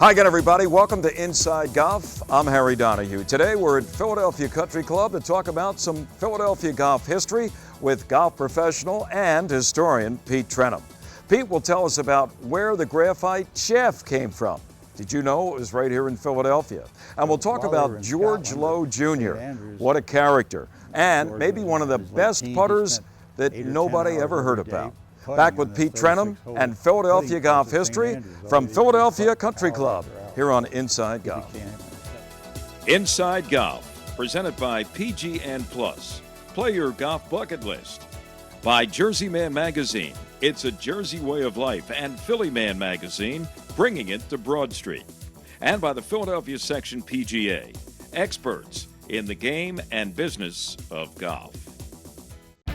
Hi again, everybody. Welcome to Inside Golf. I'm Harry Donahue. Today we're at Philadelphia Country Club to talk about some Philadelphia golf history with golf professional and historian Pete Trenham. Pete will tell us about where the graphite shaft came from. Did you know it was right here in Philadelphia? And we'll talk about George Lowe Jr. What a character. And maybe one of the best putters that nobody ever heard about. Back with Pete Trenham and Philadelphia golf history from Philadelphia Country Club here on Inside Golf. Inside Golf, presented by PGN Plus. Play your golf bucket list. By Jersey Man Magazine, it's a Jersey way of life, and Philly Man Magazine, bringing it to Broad Street. And by the Philadelphia Section PGA, experts in the game and business of golf.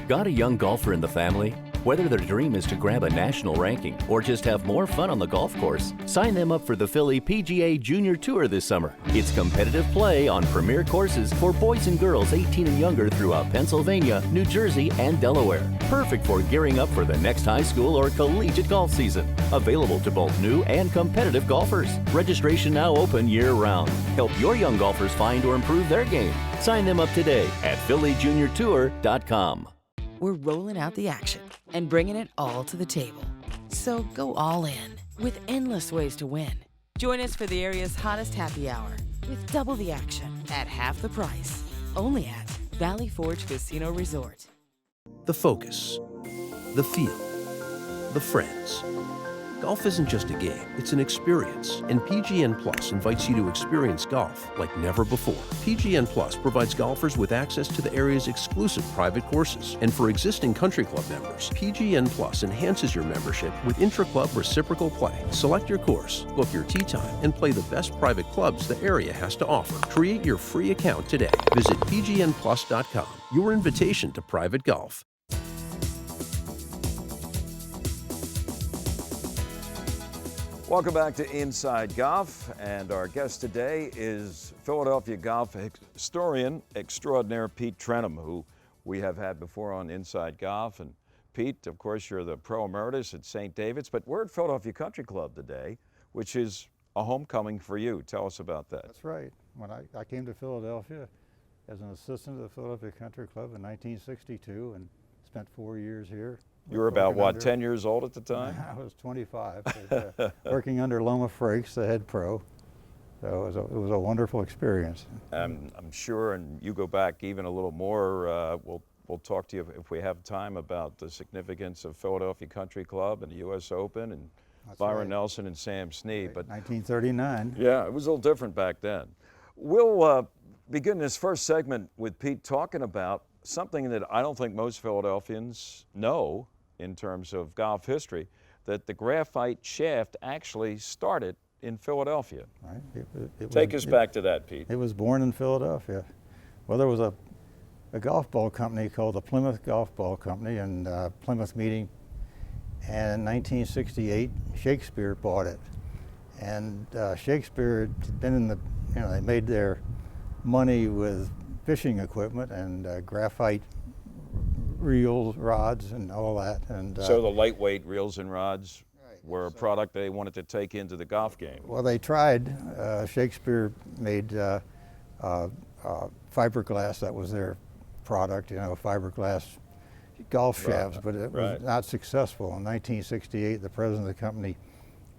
Got a young golfer in the family? Whether their dream is to grab a national ranking or just have more fun on the golf course, sign them up for the Philly PGA Junior Tour this summer. It's competitive play on premier courses for boys and girls 18 and younger throughout Pennsylvania, New Jersey, and Delaware. Perfect for gearing up for the next high school or collegiate golf season. Available to both new and competitive golfers. Registration now open year-round. Help your young golfers find or improve their game. Sign them up today at PhillyJuniorTour.com. We're rolling out the action and bringing it all to the table. So go all in with endless ways to win. Join us for the area's hottest happy hour with double the action at half the price. Only at Valley Forge Casino Resort. The focus, the feel, the friends. Golf isn't just a game, it's an experience, and PGN Plus invites you to experience golf like never before. PGN Plus provides golfers with access to the area's exclusive private courses, and for existing country club members, PGN Plus enhances your membership with intra-club reciprocal play. Select your course, book your tee time, and play the best private clubs the area has to offer. Create your free account today. Visit pgnplus.com, your invitation to private golf. Welcome back to Inside Golf, and our guest today is Philadelphia golf historian extraordinaire Pete Trenham, who we have had before on Inside Golf. And Pete, of course, you're the pro emeritus at St. David's, but we're at Philadelphia Country Club today, which is a homecoming for you. Tell us about that. That's right. When I came to Philadelphia as an assistant of the Philadelphia Country Club in 1962 and spent 4 years here. You were about, what, 10 years old at the time? I was 25, but, working under Loma Frakes, the head pro. So it was a wonderful experience. I'm sure, and you go back even a little more, we'll talk to you if we have time about the significance of Philadelphia Country Club and the U.S. Open and That's Byron right. Nelson and Sam Snead. Right. But 1939. yeah, it was a little different back then. We'll begin this first segment with Pete talking about something that I don't think most Philadelphians know in terms of golf history, that the graphite shaft actually started in Philadelphia. Right. Take us back to that, Pete. It was born in Philadelphia. Well, there was a golf ball company called the Plymouth Golf Ball Company in Plymouth Meeting, and in 1968, Shakespeare bought it. And Shakespeare had been in the, they made their money with fishing equipment and graphite reels, rods, and all that. And so the lightweight reels and rods were a product they wanted to take into the golf game. Well, they tried. Shakespeare made fiberglass. That was their product, fiberglass golf shafts, but it was not successful. In 1968, the president of the company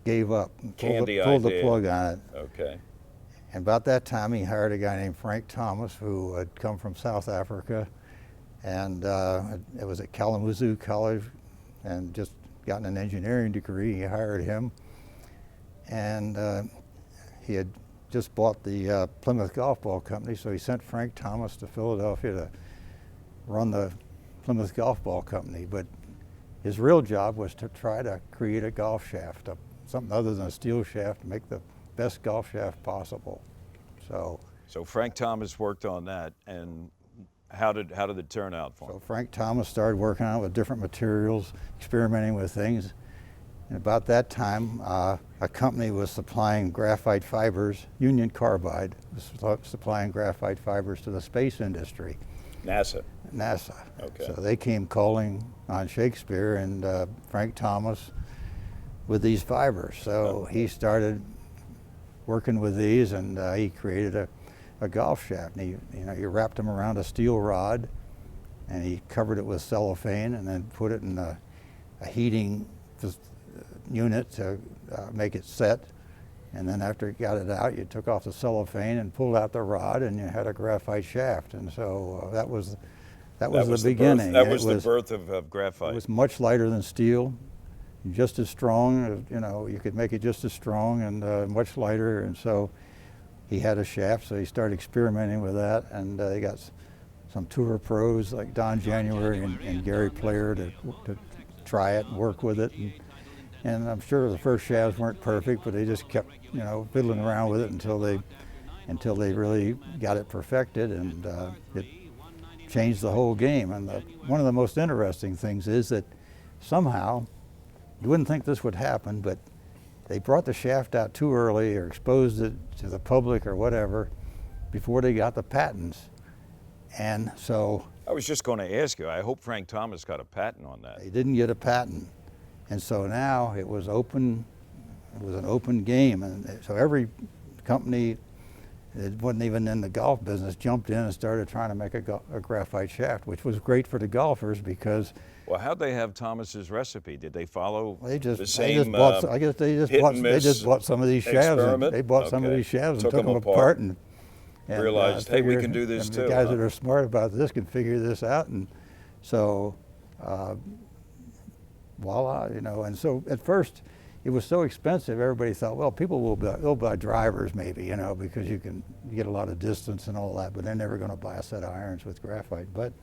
gave up and pulled the plug on it. Okay. And about that time, he hired a guy named Frank Thomas, who had come from South Africa, and it was at Kalamazoo College, and just gotten an engineering degree. He hired him, and he had just bought the Plymouth Golf Ball Company, so he sent Frank Thomas to Philadelphia to run the Plymouth Golf Ball Company. But his real job was to try to create a golf shaft, something other than a steel shaft, to make the best golf shaft possible. So Frank Thomas worked on that, and how did it turn out for him? So Frank Thomas started working on it with different materials, experimenting with things. And about that time, a company was supplying graphite fibers. Union Carbide was supplying graphite fibers to the space industry. NASA. Okay. So they came calling on Shakespeare and Frank Thomas with these fibers. So he started working with these, and he created a golf shaft. And he wrapped them around a steel rod, and he covered it with cellophane, and then put it in a heating unit to make it set. And then after you got it out, you took off the cellophane and pulled out the rod, and you had a graphite shaft. And so that was the beginning. That was the birth of graphite. It was much lighter than steel, just as strong. You could make it just as strong and much lighter. And so he had a shaft, so he started experimenting with that. And they got some tour pros like Don January and Gary Player to try it and work with it. And I'm sure the first shafts weren't perfect, but they just kept, fiddling around with it until they really got it perfected, and it changed the whole game. And one of the most interesting things is that somehow, you wouldn't think this would happen, but they brought the shaft out too early or exposed it to the public or whatever before they got the patents. And so I was just going to ask you, I hope Frank Thomas got a patent on that. they didn't get a patent. And so now it was open. It was an open game, and so every company that wasn't even in the golf business jumped in and started trying to make a graphite shaft, which was great for the golfers because. Well, how'd they have Thomas's recipe? Did they follow the I same? guess they just bought some of these shafts. They bought some of these shafts and took them apart and realized, hey, we can do this too. The guys that are smart about this can figure this out, and so. Voila, and so at first it was so expensive, everybody thought, well, people they'll buy drivers maybe, because you get a lot of distance and all that, but they're never going to buy a set of irons with graphite. But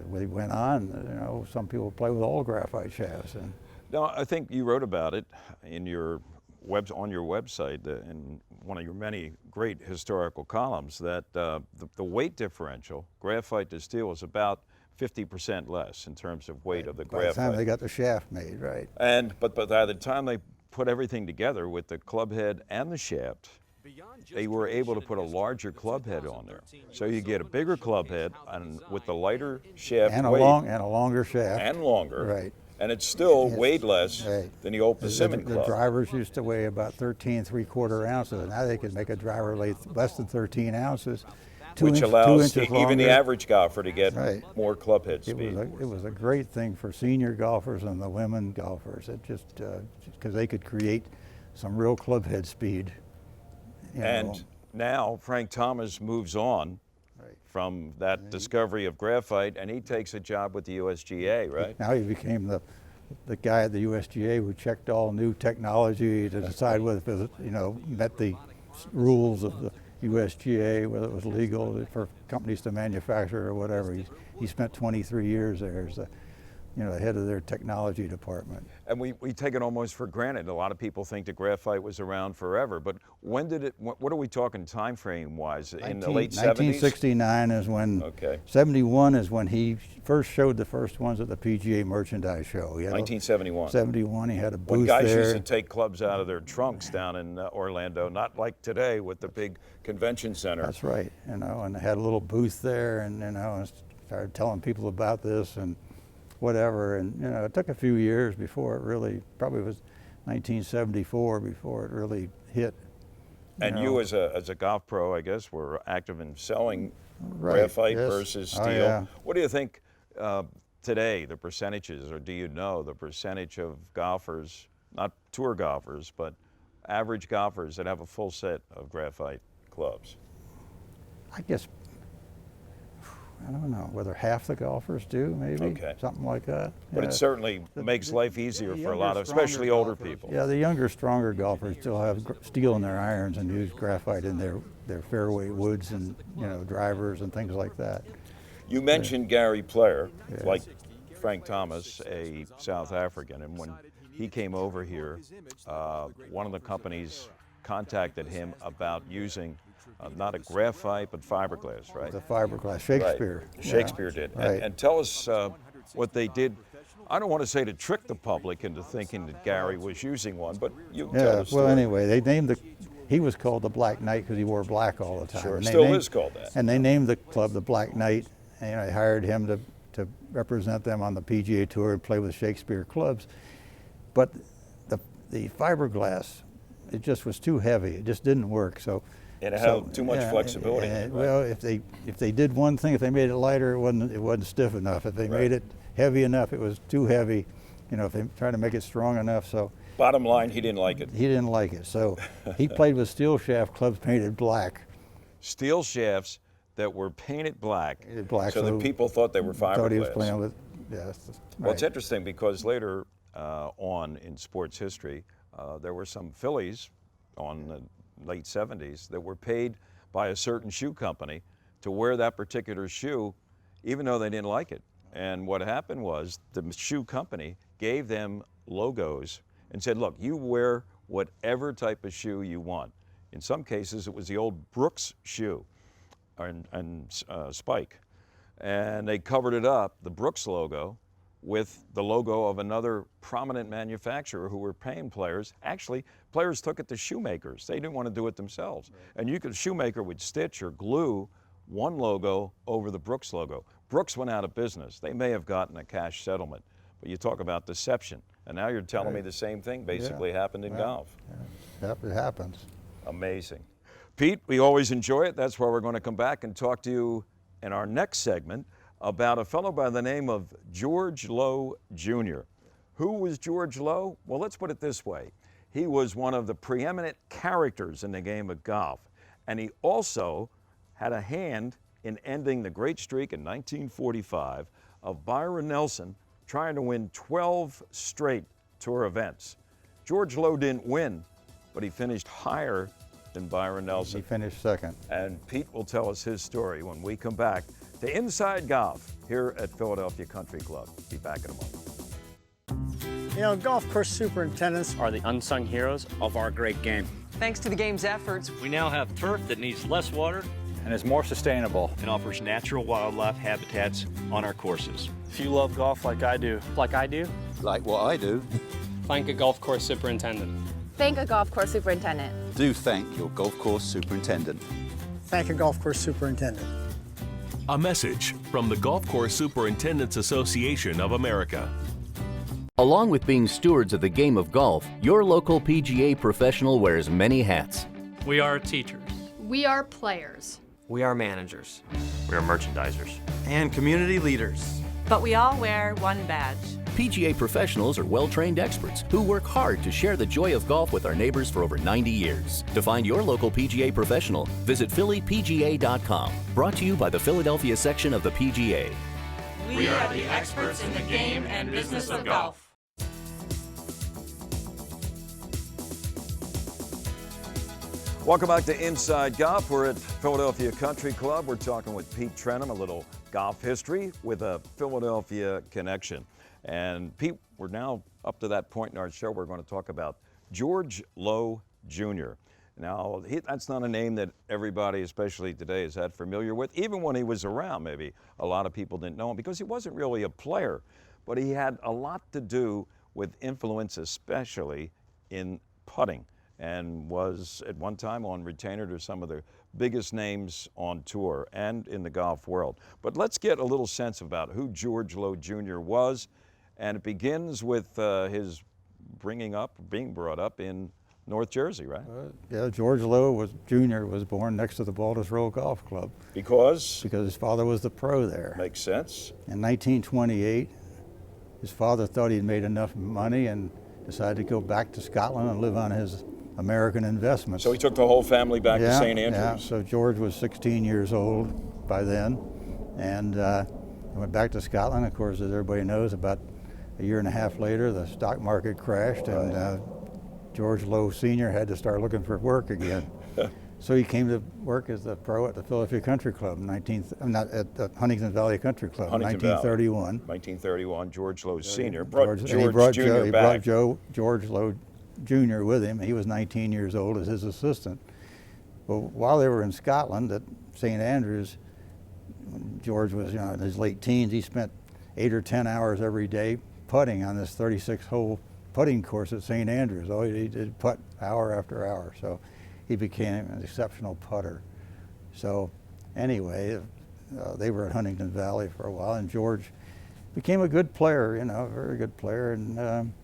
we went on, some people play with all graphite shafts. And no, I think you wrote about it on your website in one of your many great historical columns that the weight differential, graphite to steel, is about 50% less in terms of weight of the graphite. By the time they got the shaft made, right. But by the time they put everything together with the club head and the shaft, they were able to put a larger club head on there. So you get a bigger club head and with the lighter shaft and weight. And a longer shaft. And longer. Right. And it still weighed less than the old Persimmon club. The drivers used to weigh about 13 3/4 ounces. Now they can make a driver weigh less than 13 ounces. Which allows even the average golfer to get more club head speed. It was a great thing for senior golfers and the women golfers. It just because they could create some real club head speed. And now Frank Thomas moves on from that discovery of graphite, and he takes a job with the USGA, right? Now he became the guy at the USGA who checked all new technology to decide whether it met the rules of the USGA, whether it was legal for companies to manufacture or whatever. He spent 23 years there as the head of their technology department. And we take it almost for granted. A lot of people think that graphite was around forever, but when did it, what are we talking time frame wise? In the late 70s? 1969 is when, 71 is when he first showed the first ones at the PGA Merchandise Show. 1971. 71, he had a booth when guys there. used to take clubs out of their trunks down in Orlando, not like today with the big convention center. That's right, and they had a little booth there, and and started telling people about this and whatever, and it took a few years before it really, probably was 1974 before it really hit. And you as a golf pro, I guess, were active in selling graphite versus steel. Oh, yeah. What do you think today, the percentages, or do you know the percentage of golfers, not tour golfers, but average golfers that have a full set of graphite clubs? I guess, I don't know, whether half the golfers do, maybe, something like that. But it certainly makes life easier for a lot of, especially older people. Yeah, the younger, stronger golfers still have steel in their irons and use graphite in their fairway woods and, drivers and things like that. You mentioned Gary Player, like Frank Thomas, a South African, and when he came over here, one of the companies contacted him about using not a graphite, but fiberglass, right? The fiberglass, Shakespeare. Right. Shakespeare did. Right. And tell us what they did. I don't want to say to trick the public into thinking that Gary was using one, but you can tell us. Well, anyway, they named he was called the Black Knight because he wore black all the time. Sure, still is called that. And they named the club the Black Knight, and I hired him to represent them on the PGA Tour and play with Shakespeare clubs. But the fiberglass it just was too heavy. It just didn't work. So. And it had too much flexibility. Right? Well, if they did one thing, if they made it lighter, it wasn't stiff enough. If they made it heavy enough, it was too heavy. You know, if they tried to make it strong enough. So. Bottom line, he didn't like it. He didn't like it. So he played with steel shaft clubs painted black. Steel shafts that were painted black. So that people thought they were fiberglass. Thought he was playing with. Yes. Well, it's interesting because later on in sports history, there were some Phillies on the late 70s that were paid by a certain shoe company to wear that particular shoe, even though they didn't like it. And what happened was the shoe company gave them logos and said, look, you wear whatever type of shoe you want. In some cases, it was the old Brooks shoe and spike. And they covered it up, the Brooks logo, with the logo of another prominent manufacturer who were paying players. Actually, players took it to shoemakers. They didn't want to do it themselves. And a shoemaker would stitch or glue one logo over the Brooks logo. Brooks went out of business. They may have gotten a cash settlement, but you talk about deception. And now you're telling me the same thing basically happened in golf. Yeah, it happens. Amazing. Pete, we always enjoy it. That's why we're going to come back and talk to you in our next segment about a fellow by the name of George Lowe Jr. Who was George Lowe? Well, let's put it this way. He was one of the preeminent characters in the game of golf, and he also had a hand in ending the great streak in 1945 of Byron Nelson trying to win 12 straight tour events. George Lowe didn't win, but he finished higher than Byron Nelson. He finished second. And Pete will tell us his story when we come back to Inside Golf here at Philadelphia Country Club. Be back in a moment. You know, golf course superintendents are the unsung heroes of our great game. Thanks to the game's efforts, we now have turf that needs less water and is more sustainable and offers natural wildlife habitats on our courses. If you love golf like I do, like what I do, thank a golf course superintendent. Thank a golf course superintendent. Do thank your golf course superintendent. Thank a golf course superintendent. A message from the Golf Course Superintendents Association of America. Along with being stewards of the game of golf, your local PGA professional wears many hats. We are teachers. We are players. we are managers. We are merchandisers. And community leaders. But we all wear one badge. PGA professionals are well-trained experts who work hard to share the joy of golf with our neighbors for over 90 years. To find your local PGA professional, visit phillypga.com. Brought to you by the Philadelphia section of the PGA. We are the experts in the game and business of golf. Welcome back to Inside Golf. We're at Philadelphia Country Club. We're talking with Pete Trenham, a little golf history with a Philadelphia connection. And Pete, we're now up to that point in our show. We're going to talk about George Lowe Jr. Now, that's not a name that everybody, especially today, is that familiar with. Even when he was around, maybe a lot of people didn't know him because he wasn't really a player, but he had a lot to do with influence, especially in putting, and was at one time on retainer to some of the biggest names on tour and in the golf world. But let's get a little sense about who George Lowe Jr. was, and it begins with his being brought up in North Jersey, right? Yeah, George Lowe Jr. was born next to the Baldus Row Golf Club. Because? Because his father was the pro there. Makes sense. In 1928, his father thought he'd made enough money and decided to go back to Scotland and live on his American investments. So he took the whole family back to St. Andrews? Yeah, so George was 16 years old by then, and went back to Scotland. Of course, as everybody knows, about a year and a half later, the stock market crashed, and George Lowe Sr. had to start looking for work again. So he came to work as a pro at the Philadelphia Country Club, at the Huntington Valley Country Club in 1931. 1931, George Lowe Sr. brought George Lowe Jr. with him. He was 19 years old as his assistant. Well, while they were in Scotland at St. Andrews, when George was in his late teens, he spent 8 or 10 hours every day putting on this 36-hole putting course at St. Andrews. Oh, he did putt hour after hour, so he became an exceptional putter. So anyway, they were at Huntington Valley for a while, and George became a good player, a very good player, and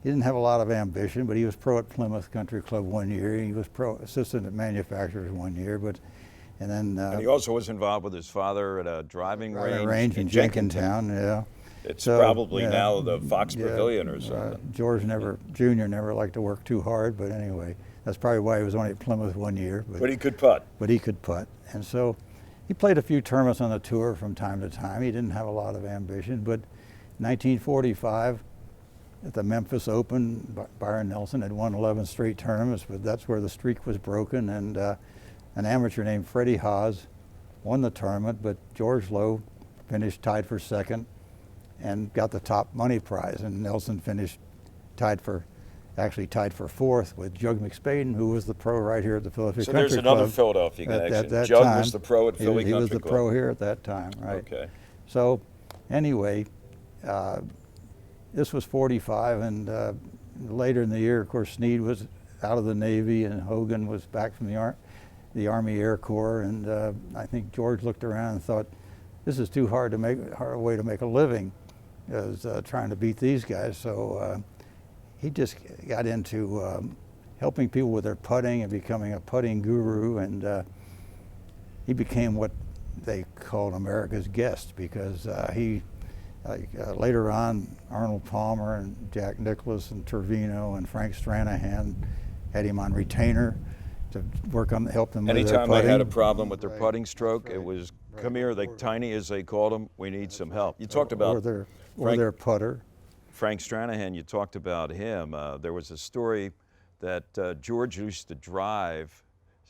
He didn't have a lot of ambition, but he was pro at Plymouth Country Club one year. He was pro assistant at manufacturers one year, and then and he also was involved with his father at a driving range in Jenkintown. Yeah. It's probably now the Fox Pavilion or something. George Jr. never liked to work too hard, but anyway, that's probably why he was only at Plymouth one year. But he could putt. But he could putt, and so he played a few tournaments on the tour from time to time. He didn't have a lot of ambition, but in 1945, at the Memphis Open, Byron Nelson had won 11 straight tournaments, but that's where the streak was broken, and an amateur named Freddie Haas won the tournament, but George Lowe finished tied for second and got the top money prize, and Nelson finished tied for fourth with Jug McSpaden, who was the pro right here at the Philadelphia Country Club. So there's another Philadelphia connection. That Jug time, was the pro at Philly Country Club. He was the pro here at that time, right? Okay. So anyway, this was 45, and later in the year, of course, Snead was out of the Navy, and Hogan was back from the Army Air Corps, and I think George looked around and thought, this is too hard a way to make a living, as trying to beat these guys. So he just got into helping people with their putting and becoming a putting guru, and he became what they called America's guest, because later on, Arnold Palmer and Jack Nicklaus and Trevino and Frank Stranahan had him on retainer to help them with their putting. Anytime they had a problem with their putting stroke, it was, come here, Tiny as they called him, we need some help. You talked about their putter. Frank Stranahan, you talked about him. There was a story that George used to drive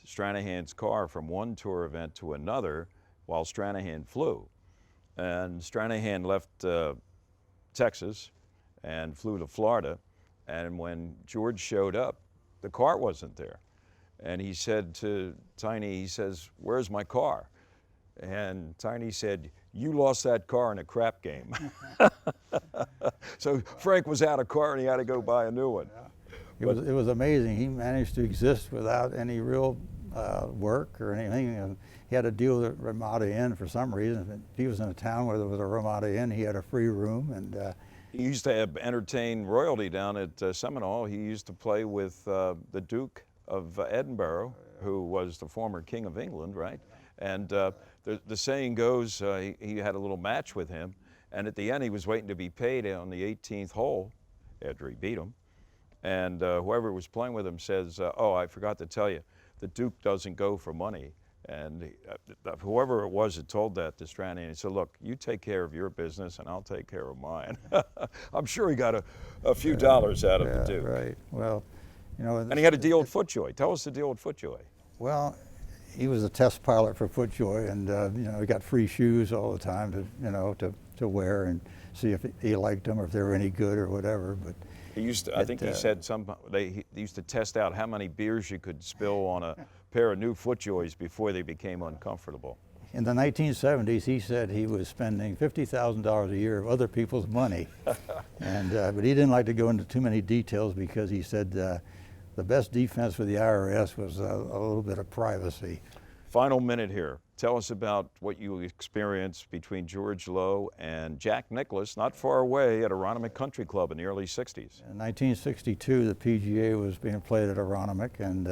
Stranahan's car from one tour event to another while Stranahan flew. And Stranahan left Texas and flew to Florida, and when George showed up, the car wasn't there. And he said to Tiny, he says, "Where's my car?" And Tiny said, "You lost that car in a crap game." So Frank was out of car and he had to go buy a new one. It was amazing. He managed to exist without any real work or anything. And he had to deal with Ramada Inn for some reason. If he was in a town where there was a Ramada Inn, he had a free room. And he used to entertain royalty down at Seminole. He used to play with the Duke of Edinburgh, who was the former King of England, right? And the saying goes, he had a little match with him, and at the end he was waiting to be paid on the 18th hole after he beat him. And whoever was playing with him says, "Oh, I forgot to tell you, the Duke doesn't go for money." And whoever it was that told that to Stranahan, he said, "Look, you take care of your business and I'll take care of mine." I'm sure he got a few dollars out of the Duke. Right. Well, you know. And he had a deal with FootJoy. Tell us the deal with FootJoy. Well, he was a test pilot for FootJoy, and you know, he got free shoes all the time to wear and see if he liked them or if they were any good or whatever. But he used to, I think he said he used to test out how many beers you could spill on a pair of new FootJoys before they became uncomfortable. In the 1970s, he said he was spending $50,000 a year of other people's money, and but he didn't like to go into too many details because he said the best defense for the IRS was a little bit of privacy. Final minute here. Tell us about what you experienced between George Lowe and Jack Nicklaus, not far away at Aronimink Country Club in the early 60s. In 1962, the PGA was being played at Aronimink, and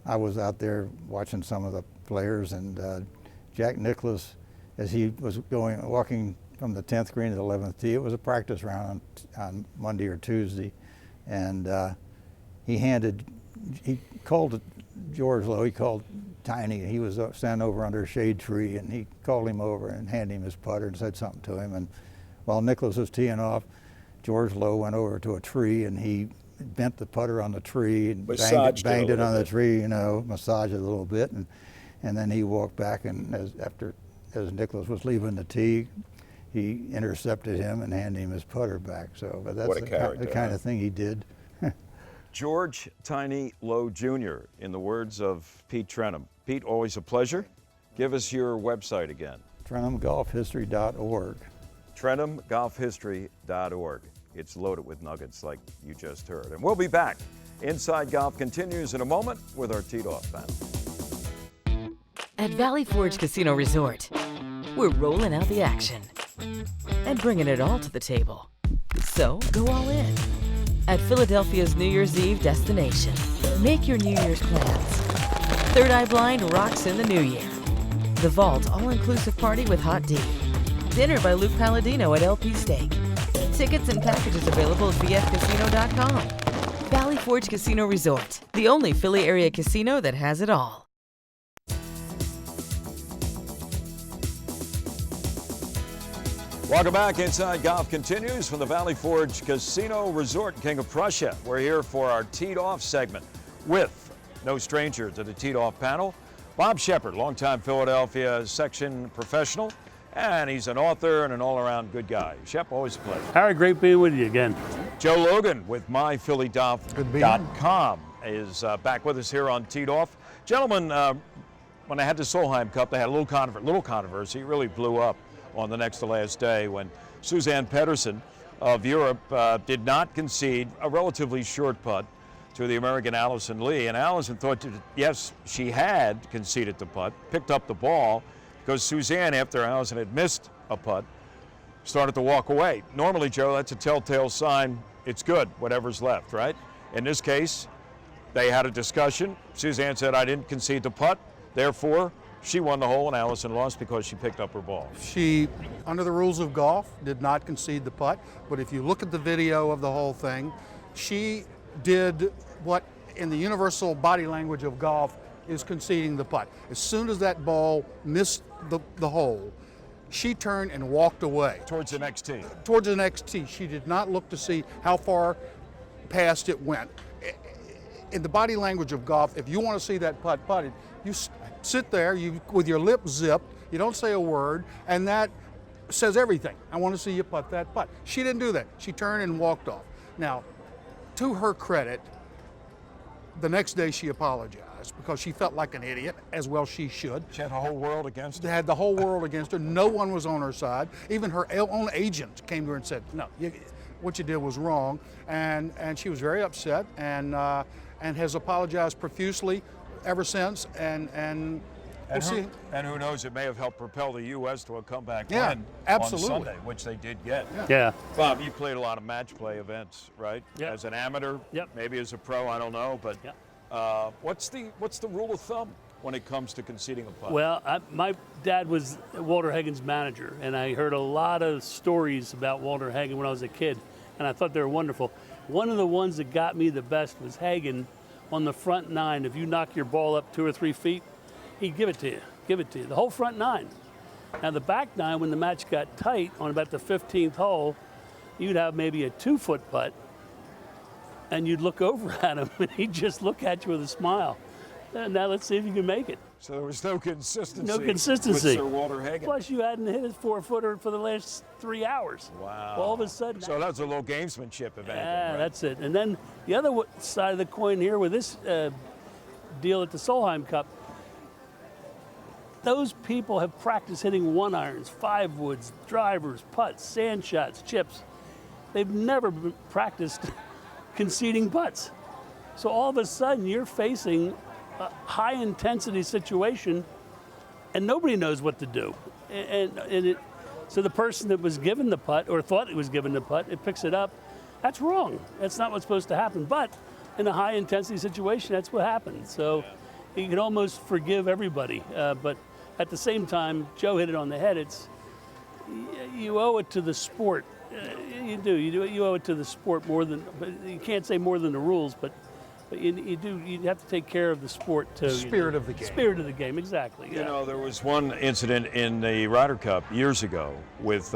I was out there watching some of the players, and Jack Nicklaus, as he was walking from the 10th green to the 11th tee, it was a practice round on Monday or Tuesday, and he called George Lowe, he called Tiny. He was standing over under a shade tree, and he called him over and handed him his putter and said something to him. And while Nicklaus was teeing off, George Lowe went over to a tree and he bent the putter on the tree and banged it on the tree, you know, massaged it a little bit, and then he walked back, and as Nicklaus was leaving the tee, he intercepted him and handed him his putter back. So, but that's the kind of thing he did. George Tiny Lowe Jr., in the words of Pete Trenham. Pete, always a pleasure. Give us your website again. TrenhamGolfHistory.org. TrenhamGolfHistory.org. It's loaded with nuggets like you just heard. And we'll be back. Inside Golf continues in a moment with our Teed Off panel. At Valley Forge Casino Resort, we're rolling out the action and bringing it all to the table. So go all in. at Philadelphia's New Year's Eve destination. Make your New Year's plans. Third Eye Blind rocks in the new year. The Vault all-inclusive party with hot tea. Dinner by Luke Palladino at LP Steak. Tickets and packages available at bfcasino.com. Valley Forge Casino Resort, the only Philly area casino that has it all. Welcome back. Inside Golf continues from the Valley Forge Casino Resort, King of Prussia. We're here for our Teed Off segment with no stranger to the Teed Off panel, Bob Shepard, longtime Philadelphia section professional, and he's an author and an all-around good guy. Shep, always a pleasure. Harry, great being with you again. Joe Logan with myphillyGolf.com is back with us here on Teed Off. Gentlemen, when I had the Solheim Cup, they had a little controversy. It really blew up on the next to last day when Suzanne Pedersen of Europe did not concede a relatively short putt to the American Allison Lee. And Allison thought that, yes, she had conceded the putt, picked up the ball, because Suzanne, after Allison had missed a putt, started to walk away. Normally, Joe, that's a telltale sign it's good, whatever's left, right? In this case, they had a discussion. Suzanne said, I didn't concede the putt, therefore, she won the hole and Allison lost because she picked up her ball. She, under the rules of golf, did not concede the putt, but if you look at the video of the whole thing, she did what in the universal body language of golf is conceding the putt. As soon as that ball missed the hole, she turned and walked away. Towards the next tee. Towards the next tee. She did not look to see how far past it went. In the body language of golf, if you want to see that putt putted, you sit there with your lips zipped, you don't say a word, and that says everything. I want to see you putt that putt. She didn't do that. She turned and walked off. Now, to her credit, the next day she apologized because she felt like an idiot, as well she should. She had the whole world against her. They had the whole world against her. No one was on her side. Even her own agent came to her and said, no, what you did was wrong. And she was very upset and has apologized profusely ever since. And we'll see. And who knows, it may have helped propel the U.S. to a comeback win absolutely. on Sunday, which they did get. Yeah. Bob, you played a lot of match play events, right? Yep. As an amateur, maybe as a pro, I don't know. But what's the rule of thumb when it comes to conceding a putt? Well, my dad was Walter Hagen's manager, and I heard a lot of stories about Walter Hagen when I was a kid, and I thought they were wonderful. One of the ones that got me the best was Hagen on the front nine. If you knock your ball up 2 or 3 feet, he'd give it to you, the whole front nine. Now the back nine, when the match got tight on about the 15th hole, you'd have maybe a 2-foot putt, and you'd look over at him, and he'd just look at you with a smile. Now let's see if you can make it. So there was no consistency. No consistency. With Sir Walter Hagen. Plus, you hadn't hit his 4-footer for the last 3 hours. Wow. All of a sudden. So that was a little gamesmanship, if anything. Yeah, right? that's it. And then the other side of the coin here with this deal at the Solheim Cup, those people have practiced hitting 1-irons, 5-woods, drivers, putts, sand shots, chips. They've never practiced conceding putts. So all of a sudden, you're facing a high-intensity situation, and nobody knows what to do. So the person that was given the putt, or thought it was given the putt, it picks it up. That's wrong. That's not what's supposed to happen. But in a high-intensity situation, that's what happens. So you can almost forgive everybody. But at the same time, Joe hit it on the head. You owe it to the sport. You do. You owe it to the sport more than. But you can't say more than the rules, but you do. You have to take care of the sport too. Spirit of the game. Spirit of the game, exactly. You know, there was one incident in the Ryder Cup years ago with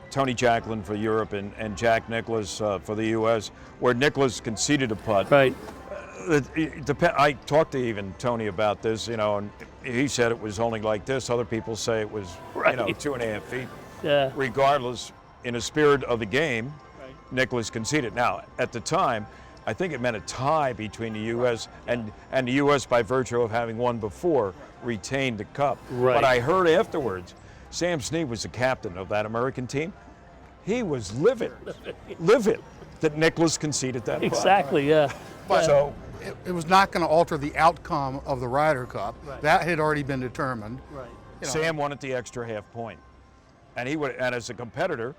Tony Jacklin for Europe and Jack Nicklaus for the U.S., where Nicklaus conceded a putt. Right. I talked to even Tony about this, and he said it was only like this. Other people say it was, 2.5 feet. Yeah. Regardless, in the spirit of the game, Nicklaus conceded. Now, at the time, I think it meant a tie between the U.S. and the U.S. by virtue of having won before retained the cup. Right. But I heard afterwards, Sam Snead was the captain of that American team. He was livid that Nicklaus conceded that putt. Exactly, yeah. But so it was not going to alter the outcome of the Ryder Cup. Right. That had already been determined. Right. Sam wanted the extra half point. And he would, and as a competitor,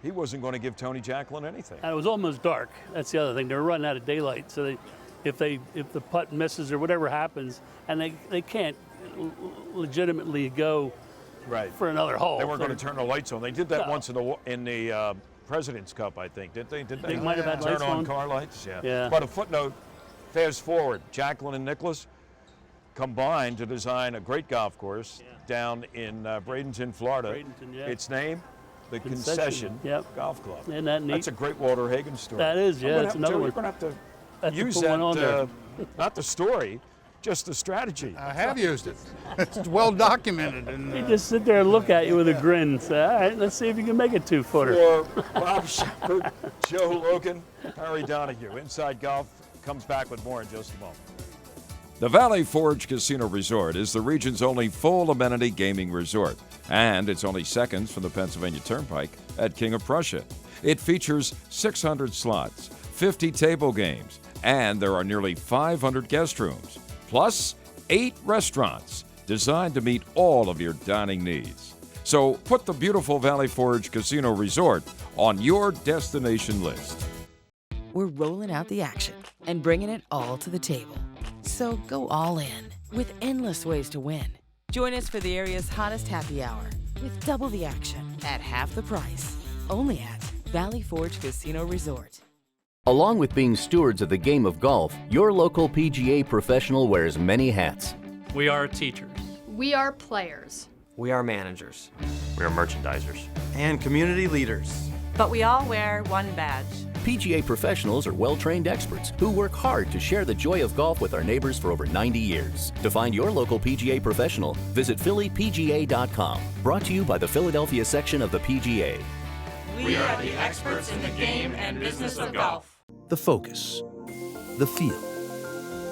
He wasn't going to give Tony Jacklin anything. And it was almost dark. That's the other thing. They were running out of daylight. So if the putt misses or whatever happens, and they can't legitimately go for another hole. They weren't going to turn the lights on. They did that once in the President's Cup, I think. Did they? They might have had turn lights on on car lights? Yeah. But a footnote, fast forward, Jacklin and Nicklaus combined to design a great golf course down in Bradenton, Florida. Bradenton, yeah. Its name, the Concession Golf Club. Isn't that neat? That's a great Walter Hagen story. That is, yeah. It's another one. We're going to have to use put one on there. that, not the story, just the strategy. I have used it. It's well documented. And, He just sit there and look at you with a grin and say, all right, let's see if you can make a 2-footer. For Bob Shepard, Joe Logan, Harry Donahue. Inside Golf comes back with more in just a moment. The Valley Forge Casino Resort is the region's only full amenity gaming resort, and it's only seconds from the Pennsylvania Turnpike at King of Prussia. It features 600 slots, 50 table games, and there are nearly 500 guest rooms, plus 8 restaurants designed to meet all of your dining needs. So put the beautiful Valley Forge Casino Resort on your destination list. We're rolling out the action and bringing it all to the table. So go all in with endless ways to win. Join us for the area's hottest happy hour with double the action at half the price. Only at Valley Forge Casino Resort. Along with being stewards of the game of golf, your local PGA professional wears many hats. We are teachers. We are players. We are managers. We are merchandisers. And community leaders. But we all wear one badge. PGA professionals are well-trained experts who work hard to share the joy of golf with our neighbors for over 90 years. To find your local PGA professional, visit PhillyPGA.com. Brought to you by the Philadelphia section of the PGA. We are the experts in the game and business of golf. The focus, the feel,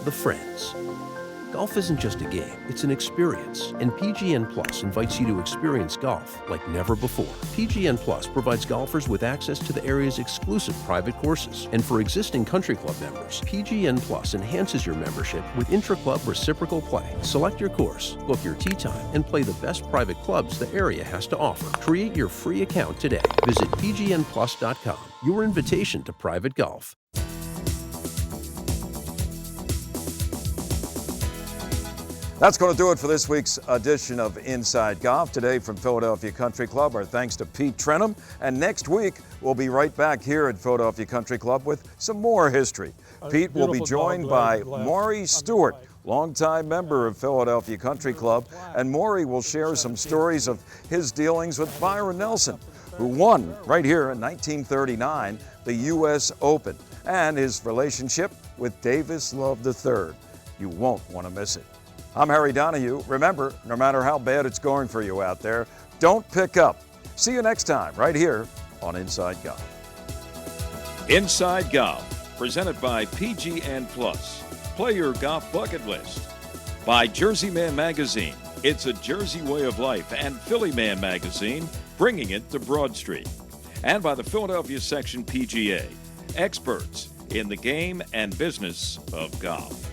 the friends. Golf isn't just a game, it's an experience, and PGN Plus invites you to experience golf like never before. PGN Plus provides golfers with access to the area's exclusive private courses, and for existing country club members, PGN Plus enhances your membership with intra-club reciprocal play. Select your course, book your tee time, and play the best private clubs the area has to offer. Create your free account today. Visit pgnplus.com, your invitation to private golf. That's going to do it for this week's edition of Inside Golf. Today from Philadelphia Country Club, our thanks to Pete Trenham. And next week, we'll be right back here at Philadelphia Country Club with some more history. Pete will be joined by Maury Stewart, longtime member of Philadelphia Country Club. And Maury will share some stories of his dealings with Byron Nelson, who won right here in 1939 the U.S. Open, and his relationship with Davis Love III. You won't want to miss it. I'm Harry Donahue. Remember, no matter how bad it's going for you out there, don't pick up. See you next time right here on Inside Golf. Inside Golf, presented by PGN Plus. Play your golf bucket list. By Jersey Man Magazine. It's a Jersey way of life. And Philly Man Magazine, bringing it to Broad Street. And by the Philadelphia section PGA. Experts in the game and business of golf.